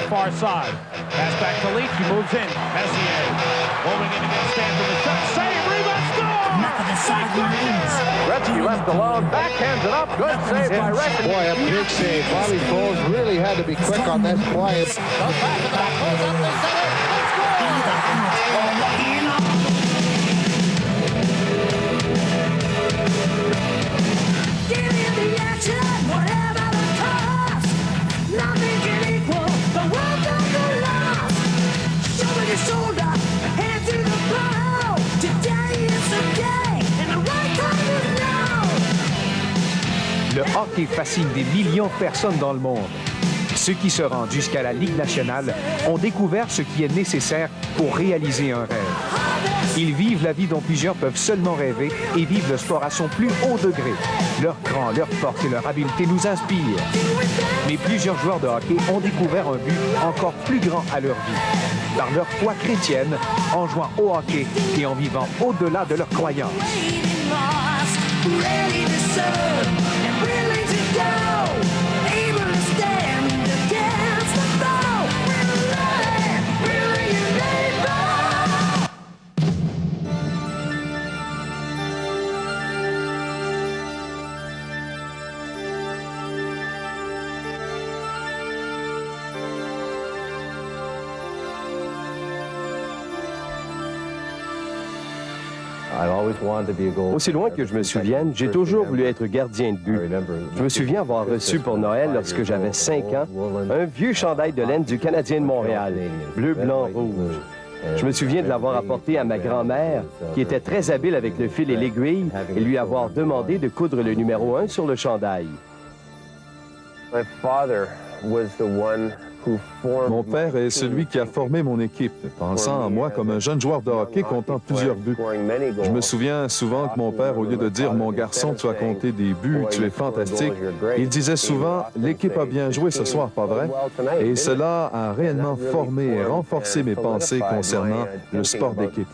far side. Pass back to Leach. He moves in. Messier moving in against Stanton. The shot. Save. Rebound. Score. Enough of the sidelines. Gretzky left alone. Backhands it up. Good save by Reckitt. Boy, a big save. Bobby Bowles really had to be quick on this play. Goes back to the back. Goes up the center. Let's go. Get in the action, whatever the cost. Nothing can equal the world of the lost. Show me your shoulder, hand to the plow. Today is the day, and the right time is now. Le hockey fascine des millions de personnes dans le monde. Ceux qui se rendent jusqu'à la Ligue nationale ont découvert ce qui est nécessaire pour réaliser un rêve. Ils vivent la vie dont plusieurs peuvent seulement rêver et vivent le sport à son plus haut degré. Leur cran, leur force et leur habileté nous inspirent. Mais plusieurs joueurs de hockey ont découvert un but encore plus grand à leur vie. Par leur foi chrétienne, en jouant au hockey et en vivant au-delà de leurs croyances. Ready to serve and willing to go. Able to stand against the foe. We're ready, willing and able. Aussi loin que je me souvienne, j'ai toujours voulu être gardien de but. Je me souviens avoir reçu pour Noël, lorsque j'avais 5 ans, un vieux chandail de laine du Canadien de Montréal, bleu, blanc, rouge. Je me souviens de l'avoir apporté à ma grand-mère, qui était très habile avec le fil et l'aiguille, et lui avoir demandé de coudre le numéro 1 sur le chandail. Mon père est celui qui a formé mon équipe, pensant en moi comme un jeune joueur de hockey comptant plusieurs buts. Je me souviens souvent que mon père, au lieu de dire « Mon garçon, tu as compté des buts, tu es fantastique », il disait souvent « L'équipe a bien joué ce soir, pas vrai ?» Et cela a réellement formé et renforcé mes pensées concernant le sport d'équipe.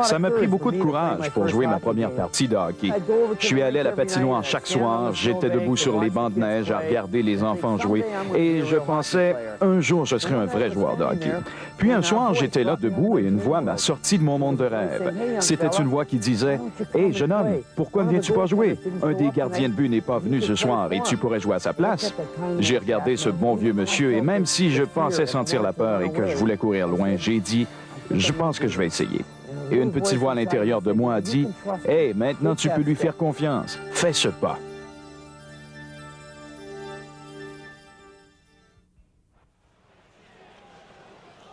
Ça m'a pris beaucoup de courage pour jouer ma première partie de hockey. Je suis allé à la patinoire chaque soir, j'étais debout sur les bancs de neige à regarder les enfants jouer et je pensais, un jour, je serai un vrai joueur de hockey. Puis un soir, j'étais là debout et une voix m'a sorti de mon monde de rêve. C'était une voix qui disait « Hé, jeune homme, pourquoi ne viens-tu pas jouer? Un des gardiens de but n'est pas venu ce soir et tu pourrais jouer à sa place. » J'ai regardé ce bon vieux monsieur et même si je pensais sentir la peur et que je voulais courir loin, j'ai dit « Je pense que je vais essayer. » Et une petite voix à l'intérieur de moi a dit « Hey, maintenant tu peux lui faire confiance. Fais ce pas. »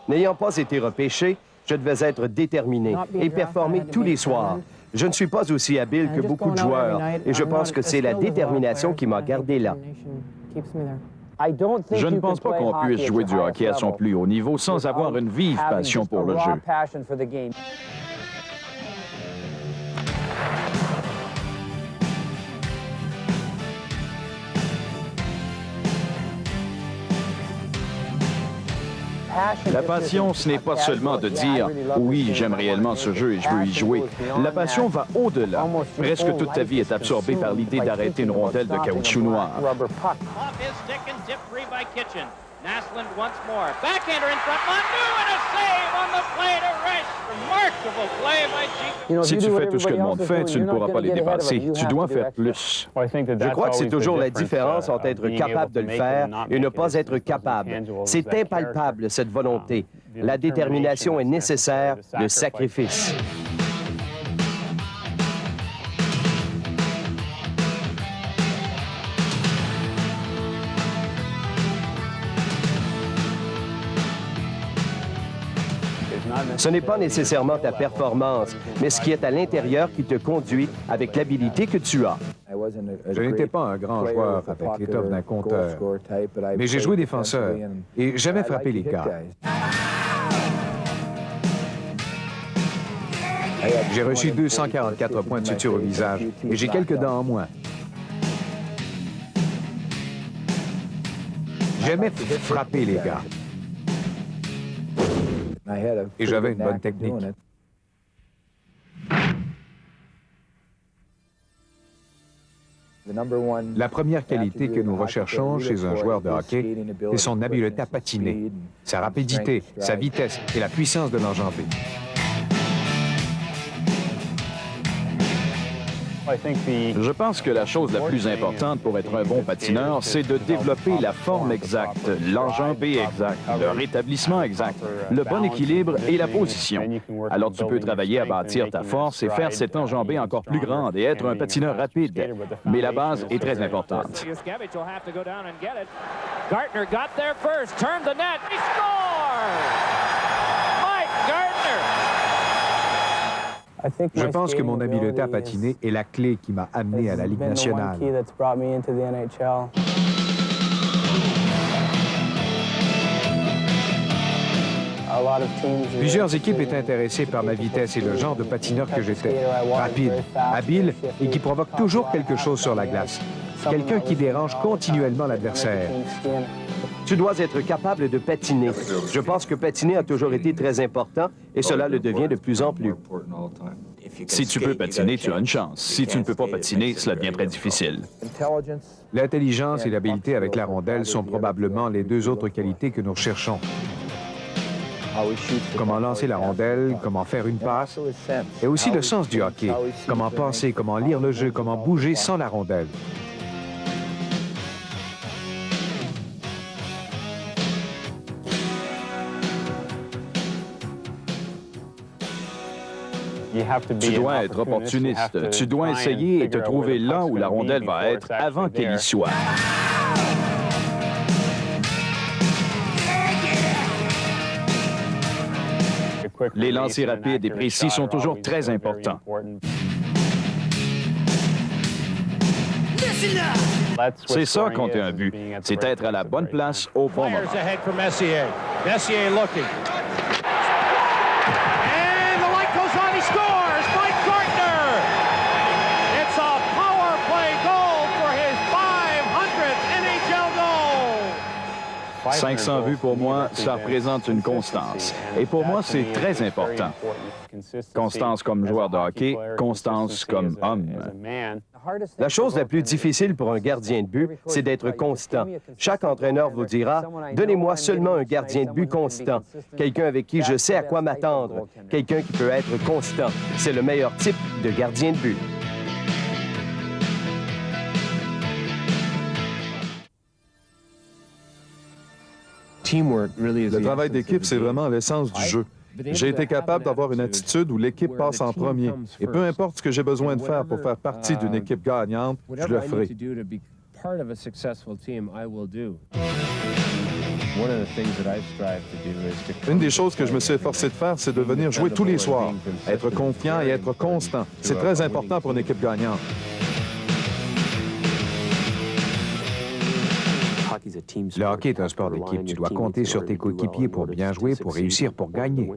N'ayant pas été repêché, je devais être déterminé et performer tous les soirs. Je ne suis pas aussi habile que beaucoup de joueurs et je pense que c'est la détermination qui m'a gardé là. Je ne pense pas qu'on puisse jouer du hockey à son plus haut niveau sans avoir une vive passion pour le jeu. La passion, ce n'est pas seulement de dire « Oui, j'aime réellement ce jeu et je veux y jouer ». La passion va au-delà. Presque toute ta vie est absorbée par l'idée d'arrêter une rondelle de caoutchouc noir. Naslund once more. Backhander in front. Manu and a save on the play to Resch. Remarkable play by Chico. Si tu fais tout ce que le monde fait, tu ne pourras pas les dépasser. Tu dois faire plus. Je crois que c'est toujours la différence entre être capable de le faire et ne pas être capable. C'est impalpable, cette volonté. La détermination est nécessaire, le sacrifice. Ce n'est pas nécessairement ta performance, mais ce qui est à l'intérieur qui te conduit avec l'habilité que tu as. Je n'étais pas un grand joueur avec l'étoffe d'un compteur, mais j'ai joué défenseur et jamais frappé les gars. J'ai reçu 244 points de suture au visage et j'ai quelques dents en moins. J'aimais frapper les gars. Et j'avais une bonne technique. La première qualité que nous recherchons chez un joueur de hockey, c'est son habileté à patiner, sa rapidité, sa vitesse et la puissance de l'enjambée. Je pense que la chose la plus importante pour être un bon patineur, c'est de développer la forme exacte, l'enjambée exacte, le rétablissement exact, le bon équilibre et la position. Alors tu peux travailler à bâtir ta force et faire cette enjambée encore plus grande et être un patineur rapide. Mais la base est très importante. Gartner got there first, turned the net, he scores! Mike Gartner! Je pense que mon habileté à patiner est la clé qui m'a amené à la Ligue nationale. Plusieurs équipes étaient intéressées par ma vitesse et le genre de patineur que j'étais. Rapide, habile et qui provoque toujours quelque chose sur la glace. Quelqu'un qui dérange continuellement l'adversaire. Tu dois être capable de patiner. Je pense que patiner a toujours été très important et cela le devient de plus en plus. Si tu peux patiner, tu as une chance. Si tu ne peux pas patiner, cela devient très difficile. L'intelligence et l'habileté avec la rondelle sont probablement les deux autres qualités que nous recherchons. Comment lancer la rondelle, comment faire une passe, et aussi le sens du hockey. Comment penser, comment lire le jeu, comment bouger sans la rondelle. Tu dois être opportuniste. Tu dois essayer et te trouver là où la rondelle va être avant qu'elle y soit. Les lancers rapides et précis sont toujours très importants. C'est ça compter un but. C'est être à la bonne place au bon moment. Mike Gartner! It's a power play goal for his 500th NHL goal! 500 buts pour moi, ça représente une constance. Et pour moi, c'est très important. Constance comme joueur de hockey, constance comme homme. La chose la plus difficile pour un gardien de but, c'est d'être constant. Chaque entraîneur vous dira, donnez-moi seulement un gardien de but constant, quelqu'un avec qui je sais à quoi m'attendre, quelqu'un qui peut être constant. C'est le meilleur type de gardien de but. Le travail d'équipe, c'est vraiment l'essence du jeu. J'ai été capable d'avoir une attitude où l'équipe passe en premier. Et peu importe ce que j'ai besoin de faire pour faire partie d'une équipe gagnante, je le ferai. Une des choses que je me suis efforcé de faire, c'est de venir jouer tous les soirs, être confiant et être constant. C'est très important pour une équipe gagnante. Le hockey est un sport d'équipe. Tu dois compter sur tes coéquipiers pour bien jouer, pour réussir, pour gagner.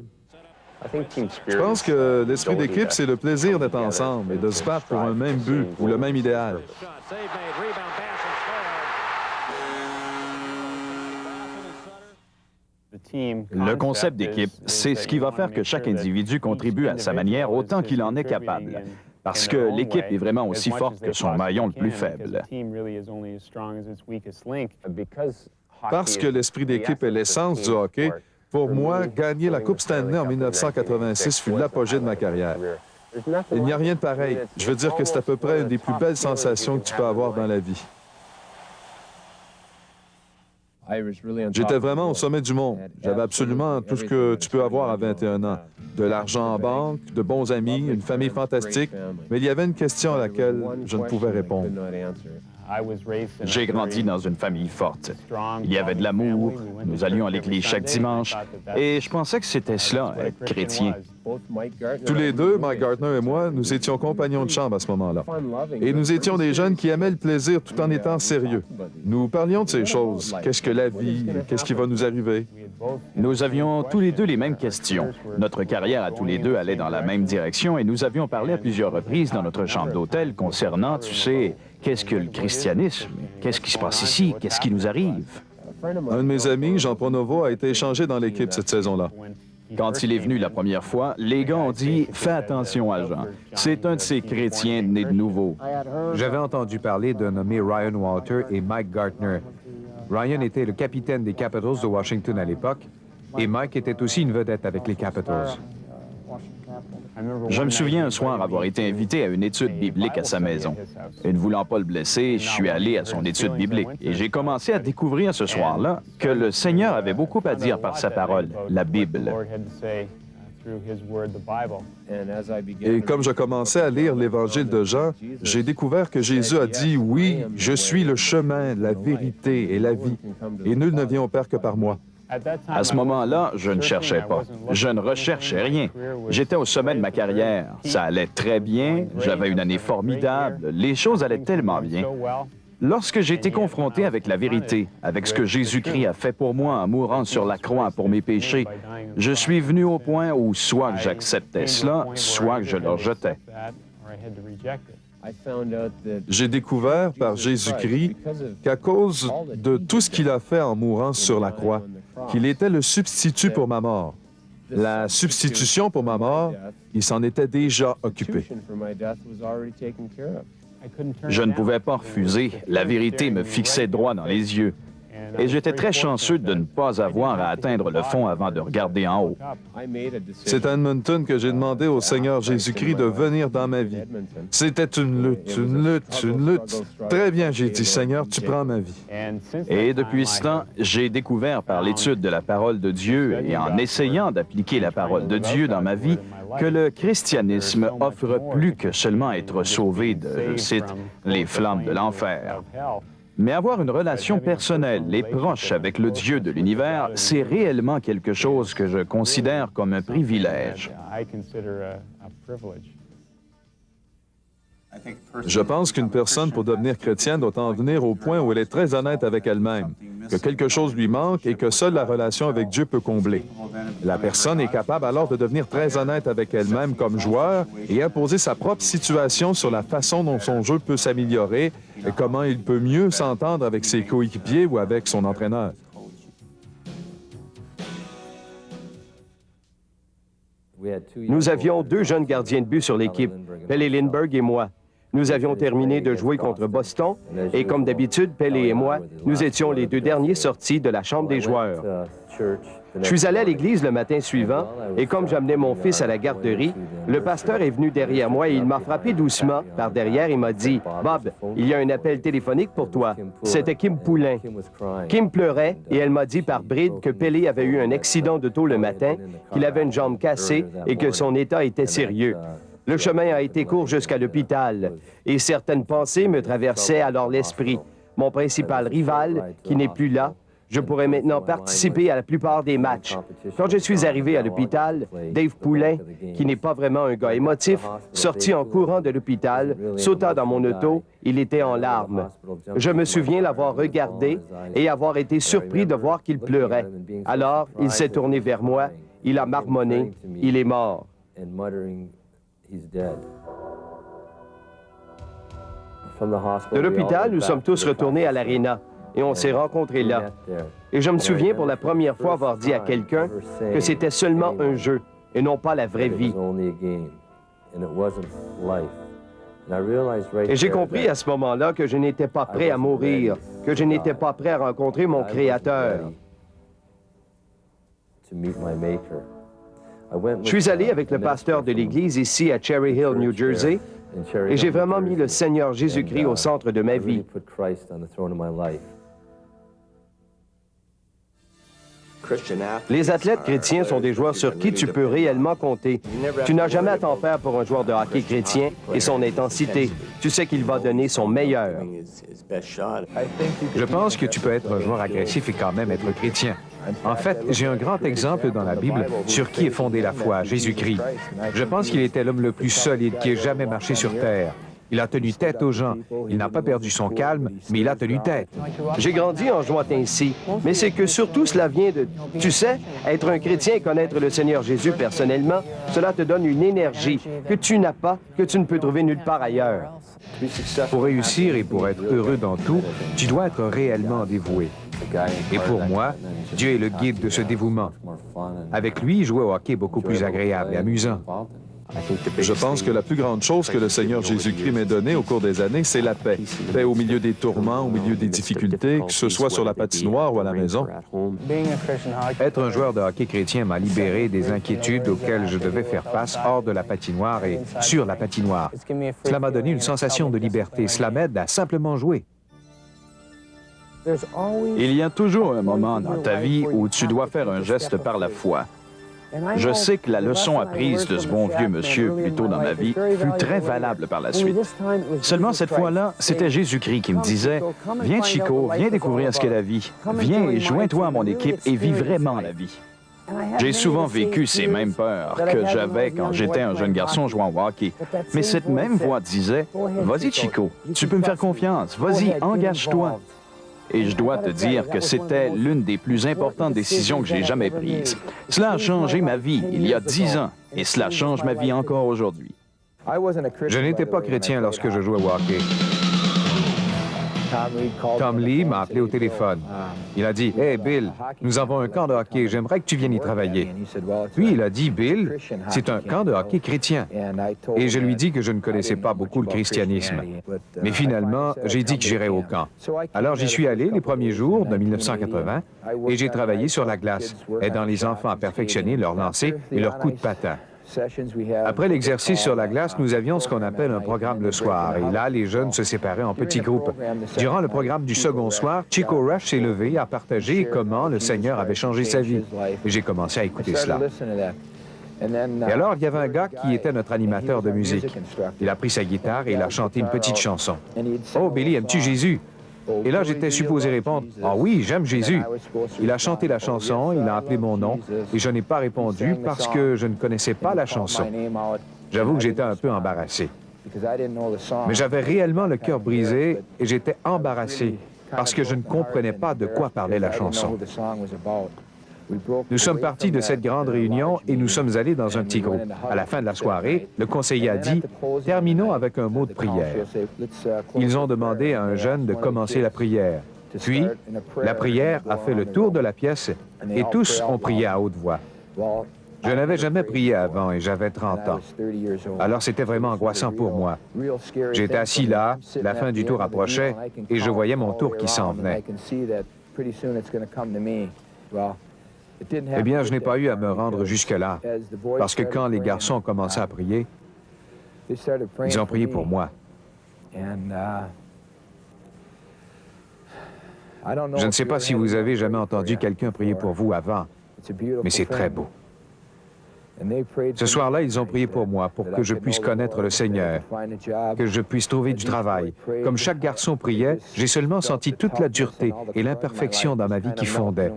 Je pense que l'esprit d'équipe, c'est le plaisir d'être ensemble et de se battre pour un même but ou le même idéal. Le concept d'équipe, c'est ce qui va faire que chaque individu contribue à sa manière autant qu'il en est capable. Parce que l'équipe est vraiment aussi forte que son maillon le plus faible. Parce que l'esprit d'équipe est l'essence du hockey, pour moi, gagner la Coupe Stanley en 1986 fut l'apogée de ma carrière. Il n'y a rien de pareil. Je veux dire que c'est à peu près une des plus belles sensations que tu peux avoir dans la vie. J'étais vraiment au sommet du monde. J'avais absolument tout ce que tu peux avoir à 21 ans. De l'argent en banque, de bons amis, une famille fantastique, mais il y avait une question à laquelle je ne pouvais répondre. J'ai grandi dans une famille forte. Il y avait de l'amour, nous allions à l'église chaque dimanche, et je pensais que c'était cela, être chrétien. Tous les deux, Mike Gartner et moi, nous étions compagnons de chambre à ce moment-là. Et nous étions des jeunes qui aimaient le plaisir tout en étant sérieux. Nous parlions de ces choses. Qu'est-ce que la vie? Qu'est-ce qui va nous arriver? Nous avions tous les deux les mêmes questions. Notre carrière à tous les deux allait dans la même direction et nous avions parlé à plusieurs reprises dans notre chambre d'hôtel concernant, tu sais, qu'est-ce que le christianisme? Qu'est-ce qui se passe ici? Qu'est-ce qui nous arrive? Un de mes amis, Jean Pronovo, a été échangé dans l'équipe cette saison-là. Quand il est venu la première fois, les gars ont dit « Fais attention à Jean. C'est un de ces chrétiens nés de nouveau. » J'avais entendu parler d'un nommé Ryan Walter et Mike Gartner. Ryan était le capitaine des Capitals de Washington à l'époque, et Mike était aussi une vedette avec les Capitals. Je me souviens un soir avoir été invité à une étude biblique à sa maison. Et ne voulant pas le blesser, je suis allé à son étude biblique. Et j'ai commencé à découvrir ce soir-là que le Seigneur avait beaucoup à dire par sa parole, la Bible. Et comme je commençais à lire l'Évangile de Jean, j'ai découvert que Jésus a dit « Oui, je suis le chemin, la vérité et la vie, et nul ne vient au Père que par moi. » À ce moment-là, je ne cherchais pas. Je ne recherchais rien. J'étais au sommet de ma carrière. Ça allait très bien. J'avais une année formidable. Les choses allaient tellement bien. Lorsque j'ai été confronté avec la vérité, avec ce que Jésus-Christ a fait pour moi en mourant sur la croix pour mes péchés, je suis venu au point où soit que j'acceptais cela, soit que je le rejetais. J'ai découvert par Jésus-Christ qu'à cause de tout ce qu'il a fait en mourant sur la croix, qu'il était le substitut pour ma mort. La substitution pour ma mort, il s'en était déjà occupé. Je ne pouvais pas refuser. La vérité me fixait droit dans les yeux. Et j'étais très chanceux de ne pas avoir à atteindre le fond avant de regarder en haut. C'est à Edmonton que j'ai demandé au Seigneur Jésus-Christ de venir dans ma vie. C'était une lutte, une lutte, une lutte. Très bien, j'ai dit, Seigneur, tu prends ma vie. Et depuis ce temps, j'ai découvert par l'étude de la parole de Dieu et en essayant d'appliquer la parole de Dieu dans ma vie que le christianisme offre plus que seulement être sauvé de, je cite, les flammes de l'enfer. Mais avoir une relation personnelle et proche avec le Dieu de l'univers, c'est réellement quelque chose que je considère comme un privilège. Je pense qu'une personne, pour devenir chrétienne, doit en venir au point où elle est très honnête avec elle-même, que quelque chose lui manque et que seule la relation avec Dieu peut combler. La personne est capable alors de devenir très honnête avec elle-même comme joueur et imposer sa propre situation sur la façon dont son jeu peut s'améliorer et comment il peut mieux s'entendre avec ses coéquipiers ou avec son entraîneur. Nous avions 2 jeunes gardiens de but sur l'équipe, Pelle Lindbergh et moi. Nous avions terminé de jouer contre Boston et, comme d'habitude, Pelle et moi, nous étions les 2 derniers sortis de la chambre des joueurs. Je suis allé à l'église le matin suivant et comme j'amenais mon fils à la garderie, le pasteur est venu derrière moi et il m'a frappé doucement par derrière et m'a dit « Bob, il y a un appel téléphonique pour toi. » C'était Kim Poulin. Kim pleurait et elle m'a dit par bride que Pelle avait eu un accident d'auto le matin, qu'il avait une jambe cassée et que son état était sérieux. Le chemin a été court jusqu'à l'hôpital et certaines pensées me traversaient alors l'esprit. Mon principal rival, qui n'est plus là, je pourrais maintenant participer à la plupart des matchs. Quand je suis arrivé à l'hôpital, Dave Poulin, qui n'est pas vraiment un gars émotif, sortit en courant de l'hôpital, sauta dans mon auto, il était en larmes. Je me souviens l'avoir regardé et avoir été surpris de voir qu'il pleurait. Alors, il s'est tourné vers moi, il a marmonné, il est mort. De l'hôpital, nous sommes tous retournés à l'aréna et on s'est rencontrés là. Et je me souviens pour la première fois avoir dit à quelqu'un que c'était seulement un jeu et non pas la vraie vie. Et j'ai compris à ce moment-là que je n'étais pas prêt à mourir, que je n'étais pas prêt à rencontrer mon Créateur. Je suis allé avec le pasteur de l'Église ici à Cherry Hill, New Jersey, et j'ai vraiment mis le Seigneur Jésus-Christ au centre de ma vie. Les athlètes chrétiens sont des joueurs sur qui tu peux réellement compter. Tu n'as jamais à t'en faire pour un joueur de hockey chrétien et son intensité. Tu sais qu'il va donner son meilleur. Je pense que tu peux être un joueur agressif et quand même être chrétien. En fait, j'ai un grand exemple dans la Bible sur qui est fondée la foi, Jésus-Christ. Je pense qu'il était l'homme le plus solide qui ait jamais marché sur terre. Il a tenu tête aux gens. Il n'a pas perdu son calme, mais il a tenu tête. J'ai grandi en jouant ainsi, mais c'est que surtout cela vient de... Tu sais, être un chrétien et connaître le Seigneur Jésus personnellement, cela te donne une énergie que tu n'as pas, que tu ne peux trouver nulle part ailleurs. Pour réussir et pour être heureux dans tout, tu dois être réellement dévoué. Et pour moi, Dieu est le guide de ce dévouement. Avec lui, jouer au hockey est beaucoup plus agréable et amusant. Je pense que la plus grande chose que le Seigneur Jésus-Christ m'ait donnée au cours des années, c'est la paix. Paix au milieu des tourments, au milieu des difficultés, que ce soit sur la patinoire ou à la maison. Être un joueur de hockey chrétien m'a libéré des inquiétudes auxquelles je devais faire face hors de la patinoire et sur la patinoire. Cela m'a donné une sensation de liberté. Cela m'aide à simplement jouer. Il y a toujours un moment dans ta vie où tu dois faire un geste par la foi. Je sais que la leçon apprise de ce bon vieux monsieur plus tôt dans ma vie fut très valable par la suite. Seulement cette fois-là, c'était Jésus-Christ qui me disait « Viens Chico, viens découvrir ce qu'est la vie. Viens et joins-toi à mon équipe et vis vraiment la vie. » J'ai souvent vécu ces mêmes peurs que j'avais quand j'étais un jeune garçon jouant au hockey. Mais cette même voix disait « Vas-y Chico, tu peux me faire confiance, vas-y, engage-toi. » Et je dois te dire que c'était l'une des plus importantes décisions que j'ai jamais prises. Cela a changé ma vie il y a 10 ans et cela change ma vie encore aujourd'hui. Je n'étais pas chrétien lorsque je jouais au hockey. Tom Lee m'a appelé au téléphone. Il a dit « Hey Bill, nous avons un camp de hockey, j'aimerais que tu viennes y travailler. » Puis il a dit « Bill, c'est un camp de hockey chrétien. » Et je lui dis que je ne connaissais pas beaucoup le christianisme. Mais finalement, j'ai dit que j'irais au camp. Alors j'y suis allé les premiers jours de 1980 et j'ai travaillé sur la glace, aidant les enfants à perfectionner leur lancer et leur coup de patin. Après l'exercice sur la glace, nous avions ce qu'on appelle un programme le soir. Et là, les jeunes se séparaient en petits groupes. Durant le programme du second soir, Chico Rush s'est levé à partager comment le Seigneur avait changé sa vie. Et j'ai commencé à écouter cela. Et alors, il y avait un gars qui était notre animateur de musique. Il a pris sa guitare et il a chanté une petite chanson. « Oh, Billy, aimes-tu Jésus? » Et là, j'étais supposé répondre « Ah oui, j'aime Jésus. » Il a chanté la chanson, il a appelé mon nom, et je n'ai pas répondu parce que je ne connaissais pas la chanson. J'avoue que j'étais un peu embarrassé. Mais j'avais réellement le cœur brisé et j'étais embarrassé parce que je ne comprenais pas de quoi parlait la chanson. Nous sommes partis de cette grande réunion et nous sommes allés dans un petit groupe. À la fin de la soirée, le conseiller a dit « Terminons avec un mot de prière ». Ils ont demandé à un jeune de commencer la prière. Puis, la prière a fait le tour de la pièce et tous ont prié à haute voix. Je n'avais jamais prié avant et j'avais 30 ans. Alors c'était vraiment angoissant pour moi. J'étais assis là, la fin du tour approchait et je voyais mon tour qui s'en venait. Eh bien, je n'ai pas eu à me rendre jusque-là, parce que quand les garçons ont commencé à prier, ils ont prié pour moi. Je ne sais pas si vous avez jamais entendu quelqu'un prier pour vous avant, mais c'est très beau. Ce soir-là, ils ont prié pour moi, pour que je puisse connaître le Seigneur, que je puisse trouver du travail. Comme chaque garçon priait, j'ai seulement senti toute la dureté et l'imperfection dans ma vie qui fondait.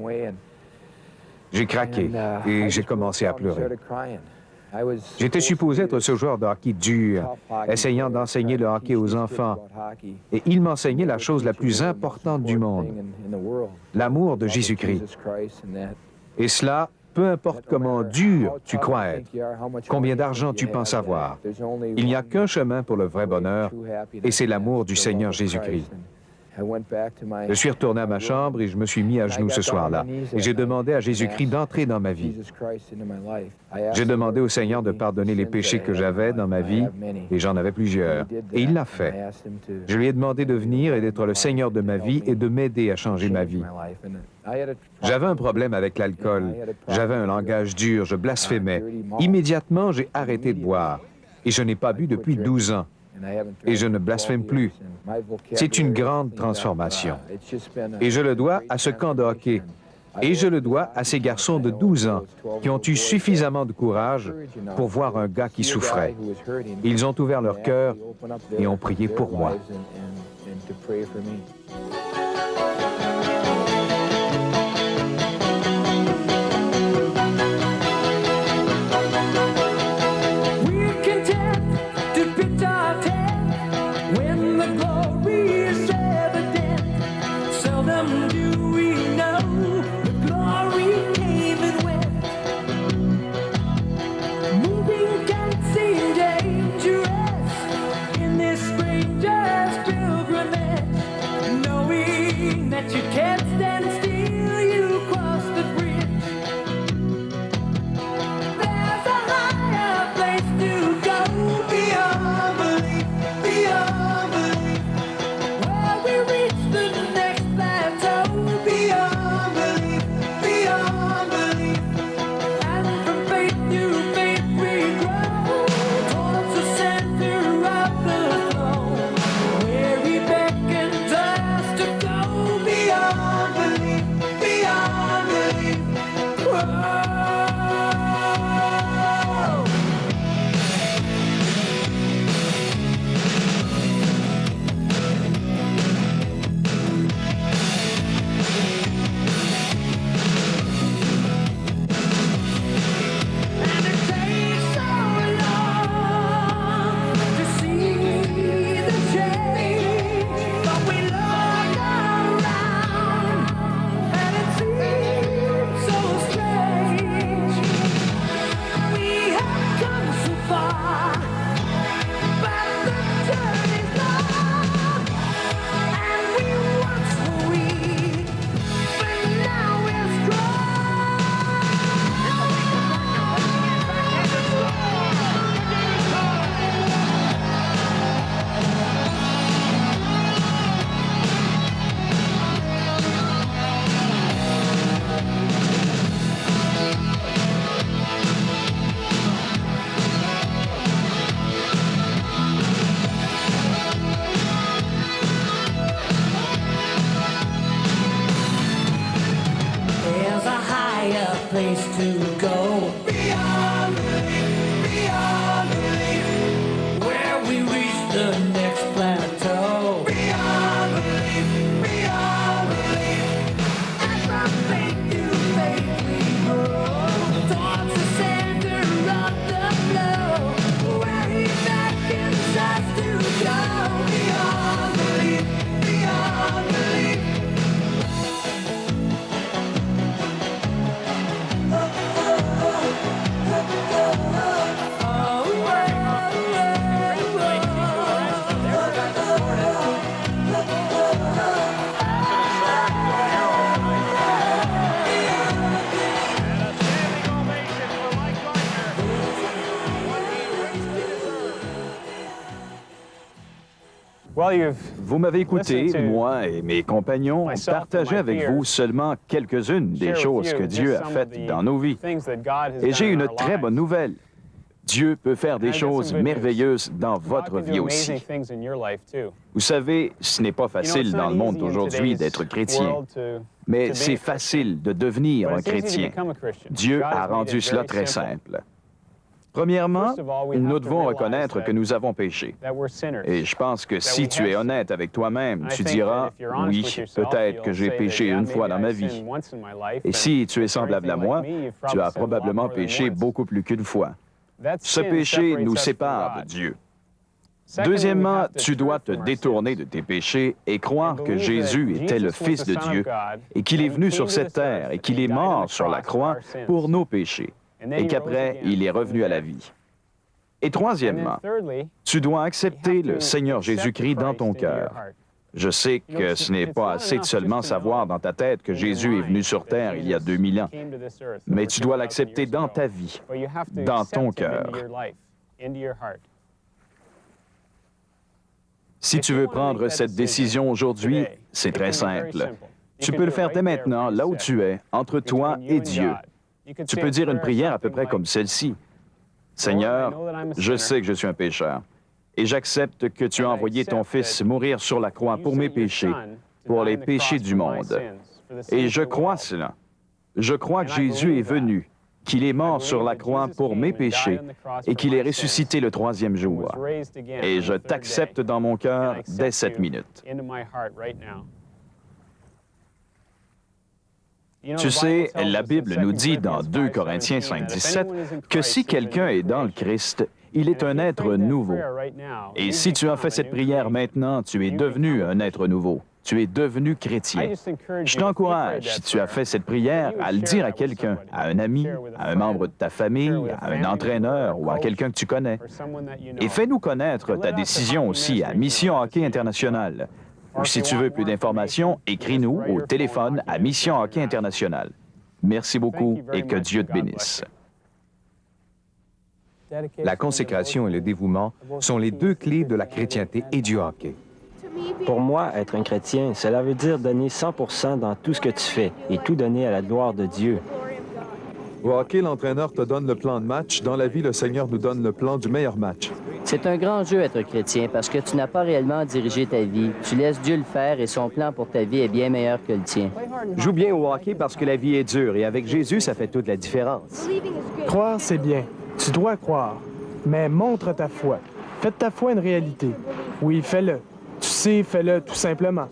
J'ai craqué et j'ai commencé à pleurer. J'étais supposé être ce joueur de hockey dur, essayant d'enseigner le hockey aux enfants. Et il m'enseignait la chose la plus importante du monde, l'amour de Jésus-Christ. Et cela, peu importe comment dur tu crois être, combien d'argent tu penses avoir, il n'y a qu'un chemin pour le vrai bonheur, et c'est l'amour du Seigneur Jésus-Christ. Je suis retourné à ma chambre et je me suis mis à genoux ce soir-là. Et j'ai demandé à Jésus-Christ d'entrer dans ma vie. J'ai demandé au Seigneur de pardonner les péchés que j'avais dans ma vie, et j'en avais plusieurs. Et il l'a fait. Je lui ai demandé de venir et d'être le Seigneur de ma vie et de m'aider à changer ma vie. J'avais un problème avec l'alcool. J'avais un langage dur, je blasphémais. Immédiatement, j'ai arrêté de boire. Et je n'ai pas bu depuis 12 ans. Et je ne blasphème plus. C'est une grande transformation. Et je le dois à ce camp de hockey. Et je le dois à ces garçons de 12 ans qui ont eu suffisamment de courage pour voir un gars qui souffrait. Ils ont ouvert leur cœur et ont prié pour moi. Dangerous in this stranger's pilgrimage. No, we And it takes so long to see the change, but we look around and it seems so strange. We have come so far, but the journey's long, and we once were weak, but now we're There's a higher place to go. Beyond belief, where we reach the next plateau. Beyond belief, and from faith to faith we grow. Towards the center of the flow, where He beckons us to go. Beyond belief, beyond belief. Vous m'avez écouté, moi et mes compagnons, partager avec vous seulement quelques-unes des choses que Dieu a faites dans nos vies. Et j'ai une très bonne nouvelle. Dieu peut faire des choses merveilleuses dans votre vie aussi. Vous savez, ce n'est pas facile dans le monde d'aujourd'hui d'être chrétien, mais c'est facile de devenir un chrétien. Dieu a rendu cela très simple. Premièrement, nous devons reconnaître que nous avons péché. Et je pense que si tu es honnête avec toi-même, tu diras, oui, peut-être que j'ai péché une fois dans ma vie. Et si tu es semblable à moi, tu as probablement péché beaucoup plus qu'une fois. Ce péché nous sépare de Dieu. Deuxièmement, tu dois te détourner de tes péchés et croire que Jésus était le Fils de Dieu et qu'il est venu sur cette terre et qu'il est mort sur la croix pour nos péchés et qu'après, il est revenu à la vie. Et troisièmement, tu dois accepter le Seigneur Jésus-Christ dans ton cœur. Je sais que ce n'est pas assez de seulement savoir dans ta tête que Jésus est venu sur terre il y a 2000 ans, mais tu dois l'accepter dans ta vie, dans ton cœur. Si tu veux prendre cette décision aujourd'hui, c'est très simple. Tu peux le faire dès maintenant, là où tu es, entre toi et Dieu. Tu peux dire une prière à peu près comme celle-ci. Seigneur, je sais que je suis un pécheur et j'accepte que tu as envoyé ton Fils mourir sur la croix pour mes péchés, pour les péchés du monde. Et je crois cela. Je crois que Jésus est venu, qu'il est mort sur la croix pour mes péchés et qu'il est ressuscité le troisième jour. Et je t'accepte dans mon cœur dès cette minute. Tu sais, la Bible nous dit dans 2 Corinthiens 5:17 que si quelqu'un est dans le Christ, il est un être nouveau. Et si tu as fait cette prière maintenant, tu es devenu un être nouveau. Tu es devenu chrétien. Je t'encourage, si tu as fait cette prière, à le dire à quelqu'un, à un ami, à un membre de ta famille, à un entraîneur ou à quelqu'un que tu connais. Et fais-nous connaître ta décision aussi à Mission Hockey International. Ou si tu veux plus d'informations, écris-nous au téléphone à Mission Hockey International. Merci beaucoup et que Dieu te bénisse. La consécration et le dévouement sont les deux clés de la chrétienté et du hockey. Pour moi, être un chrétien, cela veut dire donner 100% dans tout ce que tu fais et tout donner à la gloire de Dieu. Au hockey, l'entraîneur te donne le plan de match. Dans la vie, le Seigneur nous donne le plan du meilleur match. C'est un grand jeu être chrétien parce que tu n'as pas réellement dirigé ta vie. Tu laisses Dieu le faire et son plan pour ta vie est bien meilleur que le tien. Joue bien au hockey parce que la vie est dure et avec Jésus, ça fait toute la différence. Croire, c'est bien. Tu dois croire. Mais montre ta foi. Fais de ta foi une réalité. Oui, fais-le. Tu sais, fais-le tout simplement.